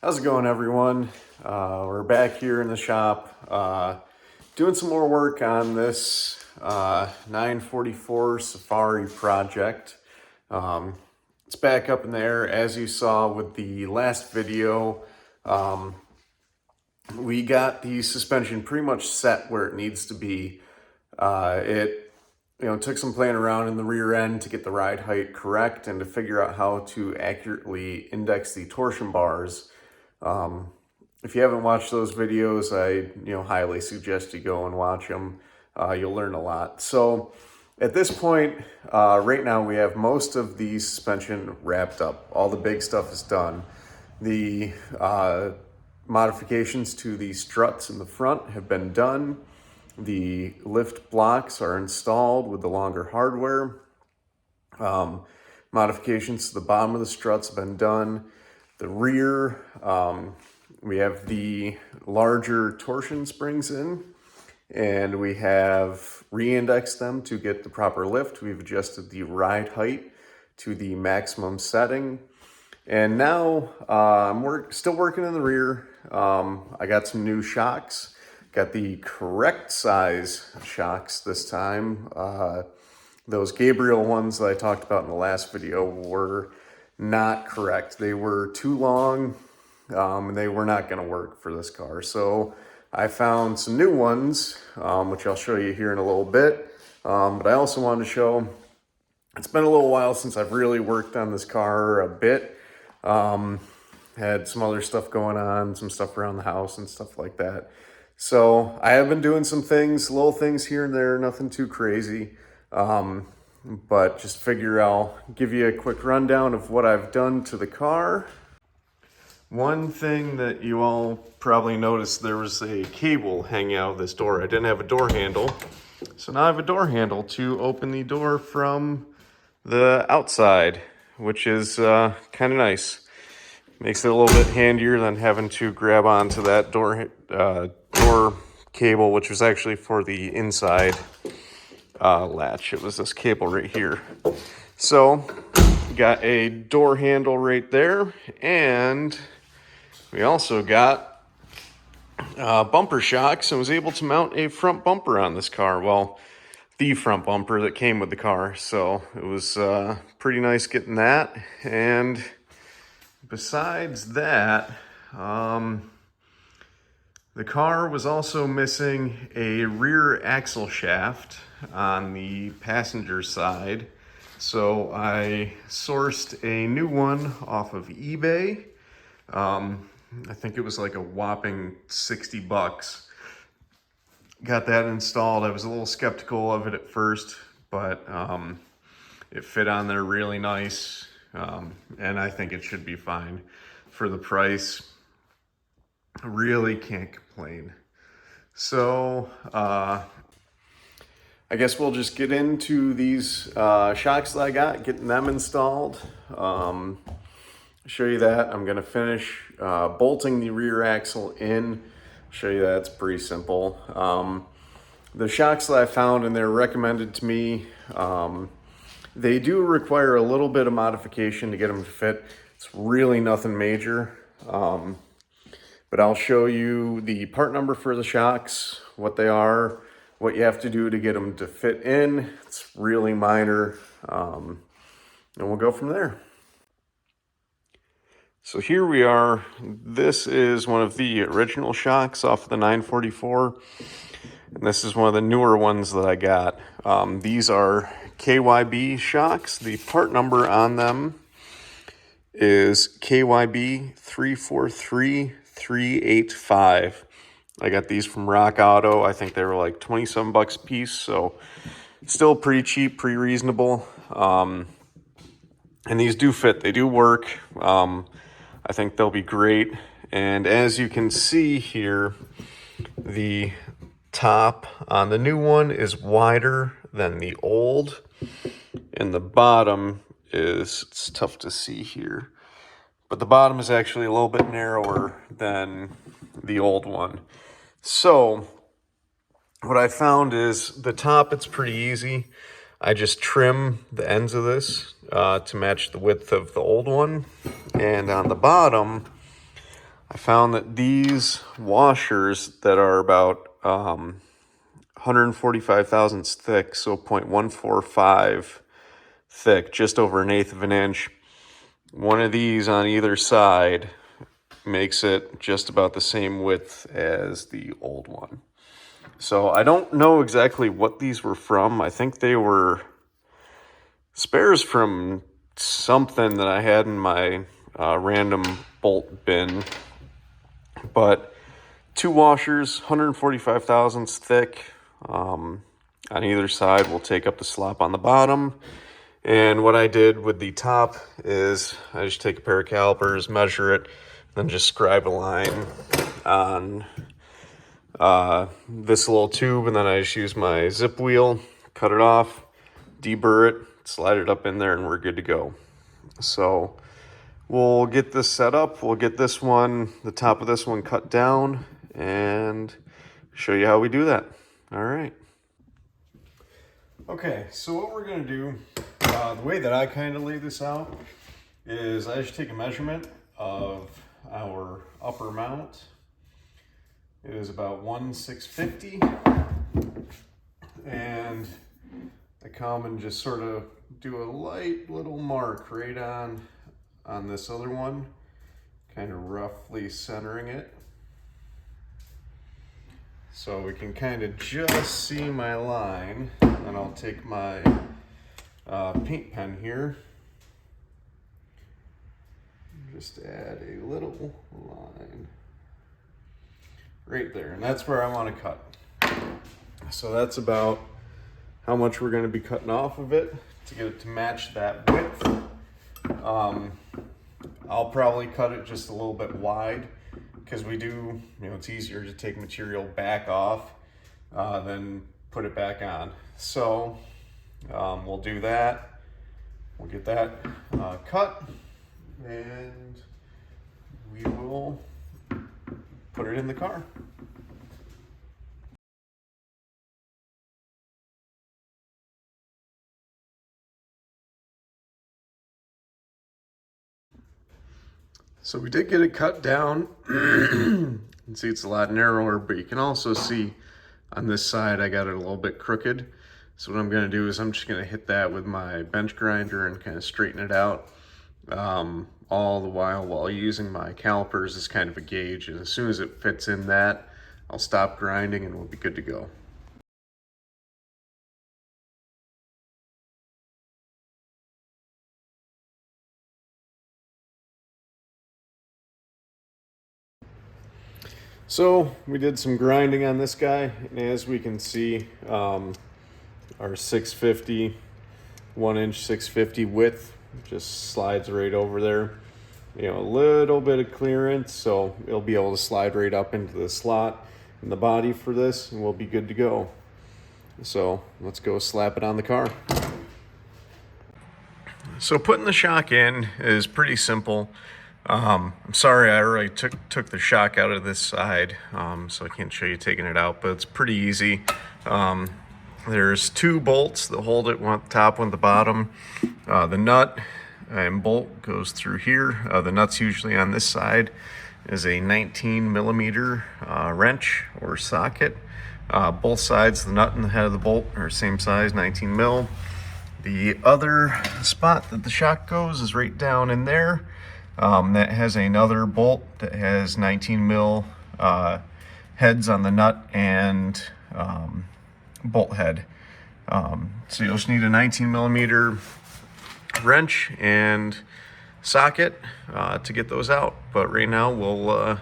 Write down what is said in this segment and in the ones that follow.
How's it going, everyone? We're back here in the shop doing some more work on this 944 Safari project. It's back up in the air. As you saw with the last video, we got the suspension pretty much set where it needs to be. It took some playing around in the rear end to get the ride height correct and to figure out how to accurately index the torsion bars. If you haven't watched those videos, I highly suggest you go and watch them. You'll learn a lot. So at this point, right now we have most of the suspension wrapped up. All the big stuff is done. The modifications to the struts in the front have been done. The lift blocks are installed with the longer hardware. Modifications to the bottom of the struts have been done. The rear, we have the larger torsion springs in, and we have re-indexed them to get the proper lift. We've adjusted the ride height to the maximum setting. And now I'm still working in the rear. I got some new shocks. Got the correct size shocks this time. Those Gabriel ones that I talked about in the last video were not correct. They were too long, and they were not going to work for this car. So I found some new ones, which I'll show you here in a little bit. But I also wanted to show, it's been a little while since I've really worked on this car a bit. Had some other stuff going on, some stuff around the house and stuff like that. So I have been doing some things, little things here and there, nothing too crazy. But just figure I'll give you a quick rundown of what I've done to the car. One thing that you all probably noticed, there was a cable hanging out of this door. I didn't have a door handle. So now I have a door handle to open the door from the outside, which is kind of nice. Makes it a little bit handier than having to grab onto that door cable, which was actually for the inside latch. It was this cable right here. So got a door handle right there, and we also got bumper shocks and was able to mount a front bumper on this car. Well, the front bumper that came with the car. So it was pretty nice getting that. And besides that, the car was also missing a rear axle shaft on the passenger side. So I sourced a new one off of eBay. I think it was like a whopping 60 bucks. Got that installed. I was a little skeptical of it at first, but it fit on there really nice. And I think it should be fine for the price. Really can't complain. So I guess we'll just get into these shocks that I got, getting them installed. Show you that. I'm gonna finish bolting the rear axle in. Show you that. It's pretty simple. The shocks that I found and they're recommended to me, they do require a little bit of modification to get them to fit. It's really nothing major. But I'll show you the part number for the shocks, what they are, what you have to do to get them to fit in. It's really minor, and we'll go from there. So here we are. This is one of the original shocks off of the 944. And this is one of the newer ones that I got. These are KYB shocks. The part number on them is KYB 343385. I got these from Rock Auto. I think they were like 27 bucks a piece, so still pretty cheap, pretty reasonable. And these do fit, they do work. I think they'll be great. And as you can see here, the top on the new one is wider than the old, and the bottom is, it's tough to see here, but the bottom is actually a little bit narrower than the old one. So what I found is the top, it's pretty easy. I just trim the ends of this to match the width of the old one. And on the bottom, I found that these washers that are about 145 thousandths thick, so 0.145 thick, just over an eighth of an inch. One of these on either side makes it just about the same width as the old one. So I don't know exactly what these were from. I think they were spares from something that I had in my random bolt bin. But two washers, 145 thousandths thick. On either side will take up the slop on the bottom. And what I did with the top is I just take a pair of calipers, measure it, then just scribe a line on this little tube, and then I just use my zip wheel, cut it off, deburr it, slide it up in there, and we're good to go. So we'll get this set up. We'll get this one, the top of this one cut down, and show you how we do that. All right. Okay, so what we're gonna do, the way that I kind of lay this out is I just take a measurement of our upper mount. It is about 1/650, and I come and just sort of do a light little mark right on this other one, kind of roughly centering it. So we can kind of just see my line, and I'll take my paint pen here, just add a little line right there, and that's where I want to cut. So that's about how much we're going to be cutting off of it to get it to match that width. I'll probably cut it just a little bit wide, because we do, it's easier to take material back off than put it back on. So we'll do that. We'll get that cut, and we will put it in the car. So we did get it cut down. You can see it's a lot narrower, but you can also see on this side I got it a little bit crooked. So what I'm going to do is I'm just going to hit that with my bench grinder and kind of straighten it out, all the while using my calipers as kind of a gauge. And as soon as it fits in that, I'll stop grinding and we'll be good to go. So we did some grinding on this guy, and as we can see, our 650, 1-inch 650 width just slides right over there. A little bit of clearance, so it'll be able to slide right up into the slot in the body for this, and we'll be good to go. So let's go slap it on the car. So putting the shock in is pretty simple. I'm sorry I already took the shock out of this side, so I can't show you taking it out, but it's pretty easy. There's two bolts that hold it, one at the top, one at the bottom. The nut and bolt goes through here. The nut's usually on this side. Is a 19 millimeter wrench or socket. Both sides, the nut and the head of the bolt are same size, 19 mil. The other spot that the shock goes is right down in there. That has another bolt that has 19 mil heads on the nut and bolt head. So you'll just need a 19 millimeter wrench and socket to get those out. But right now we'll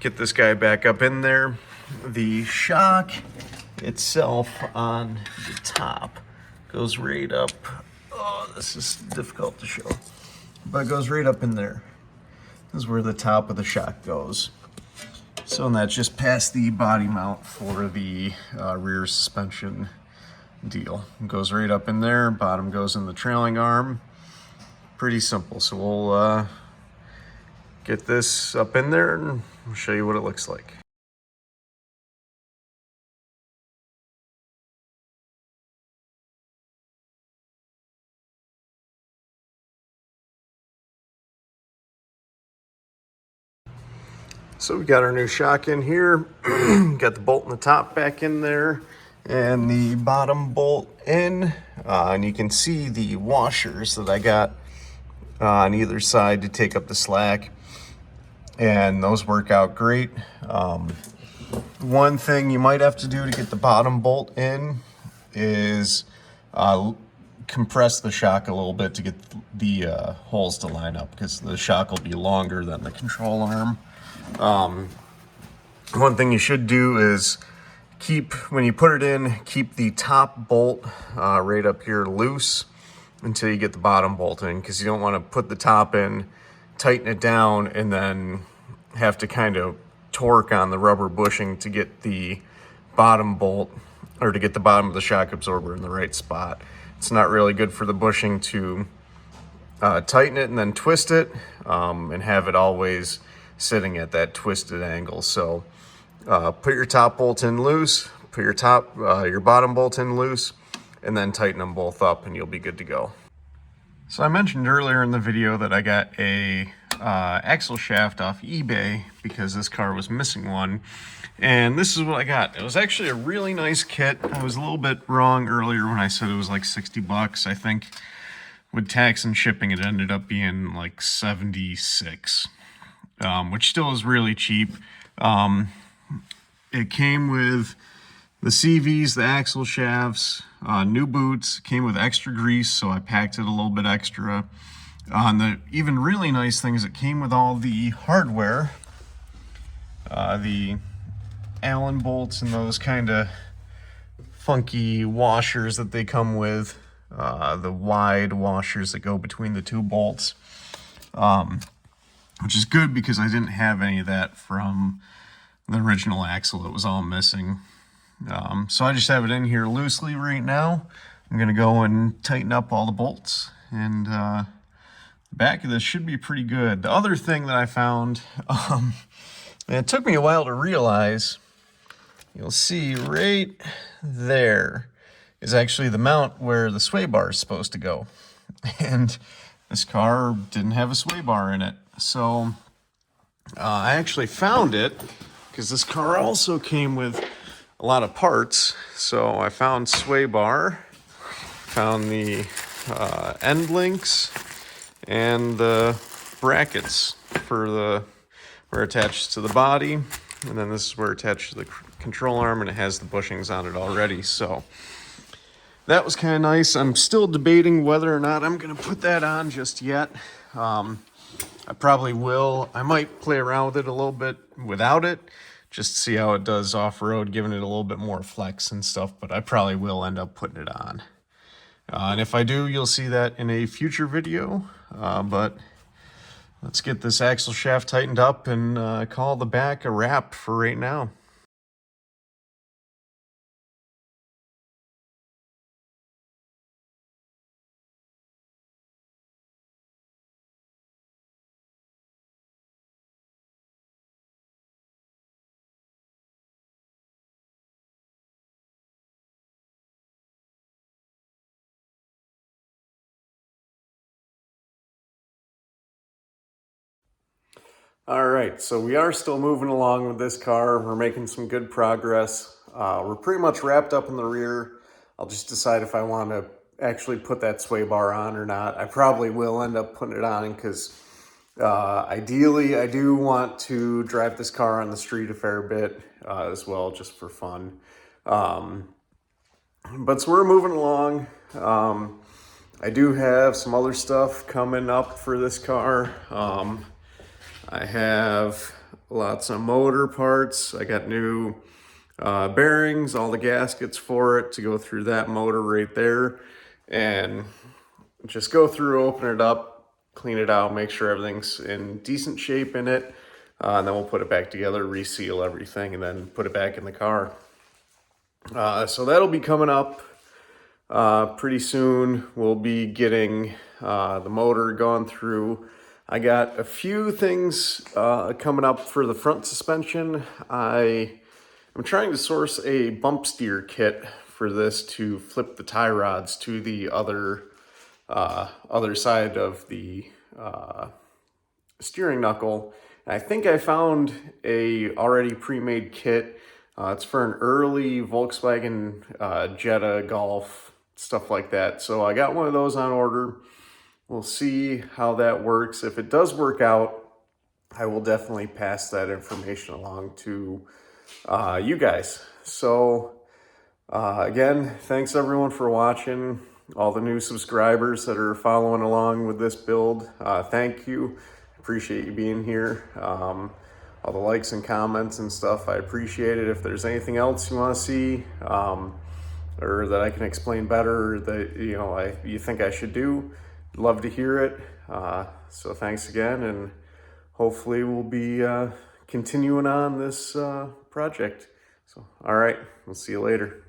get this guy back up in there. The shock itself on the top goes right up. Oh, this is difficult to show, but it goes right up in there. This is where the top of the shock goes. So and that's just past the body mount for the rear suspension deal. It goes right up in there. Bottom goes in the trailing arm. Pretty simple. So we'll get this up in there and I'll show you what it looks like. So we got our new shock in here, got the bolt in the top back in there, and the bottom bolt in, and you can see the washers that I got on either side to take up the slack, and those work out great. One thing you might have to do to get the bottom bolt in is compress the shock a little bit to get the holes to line up, because the shock will be longer than the control arm. One thing you should do is when you put it in, keep the top bolt right up here loose until you get the bottom bolt in, because you don't want to put the top in, tighten it down, and then have to kind of torque on the rubber bushing to get the bottom bolt, or to get the bottom of the shock absorber in the right spot. It's not really good for the bushing to tighten it and then twist it, and have it always sitting at that twisted angle. So put your top bolt in loose, put your bottom bolt in loose, and then tighten them both up and you'll be good to go. So I mentioned earlier in the video that I got a axle shaft off eBay because this car was missing one, and this is what I got. It was actually a really nice kit. I was a little bit wrong earlier when I said it was like 60 bucks. I think with tax and shipping it ended up being like 76. Which still is really cheap. It came with the CVs, the axle shafts, new boots, came with extra grease, so I packed it a little bit extra. The even really nice thing is it came with all the hardware, the Allen bolts and those kind of funky washers that they come with, the wide washers that go between the two bolts. Which is good because I didn't have any of that from the original axle. It was all missing. So I just have it in here loosely right now. I'm going to go and tighten up all the bolts, and the back of this should be pretty good. The other thing that I found, and it took me a while to realize, you'll see right there is actually the mount where the sway bar is supposed to go. And this car didn't have a sway bar in it. So I actually found it because this car also came with a lot of parts. So I found sway bar, found the end links, and the brackets for where it attaches to the body. And then this is where it attaches to the control arm, and it has the bushings on it already. So that was kind of nice. I'm still debating whether or not I'm going to put that on just yet. I probably will. I might play around with it a little bit without it, just to see how it does off-road, giving it a little bit more flex and stuff, but I probably will end up putting it on. And if I do, you'll see that in a future video. But let's get this axle shaft tightened up and call the back a wrap for right now. All right, so we are still moving along with this car. We're making some good progress. We're pretty much wrapped up in the rear. I'll just decide if I want to actually put that sway bar on or not. I probably will end up putting it on because ideally I do want to drive this car on the street a fair bit as well, just for fun. But so we're moving along. I do have some other stuff coming up for this car. I have lots of motor parts. I got new bearings, all the gaskets for it to go through that motor right there, and just go through, open it up, clean it out, make sure everything's in decent shape in it, and then we'll put it back together, reseal everything, and then put it back in the car. So that'll be coming up pretty soon. We'll be getting the motor gone through. I got a few things coming up for the front suspension. I'm trying to source a bump steer kit for this to flip the tie rods to the other side of the steering knuckle. And I think I found a already pre-made kit. It's for an early Volkswagen Jetta Golf, stuff like that. So I got one of those on order. We'll see how that works. If it does work out, I will definitely pass that information along to you guys. So again, thanks everyone for watching. All the new subscribers that are following along with this build, thank you. Appreciate you being here. All the likes and comments and stuff, I appreciate it. If there's anything else you want to see, or that I can explain better, or that you think I should do, love to hear it. So thanks again, and hopefully we'll be continuing on this project. So all right, we'll see you later.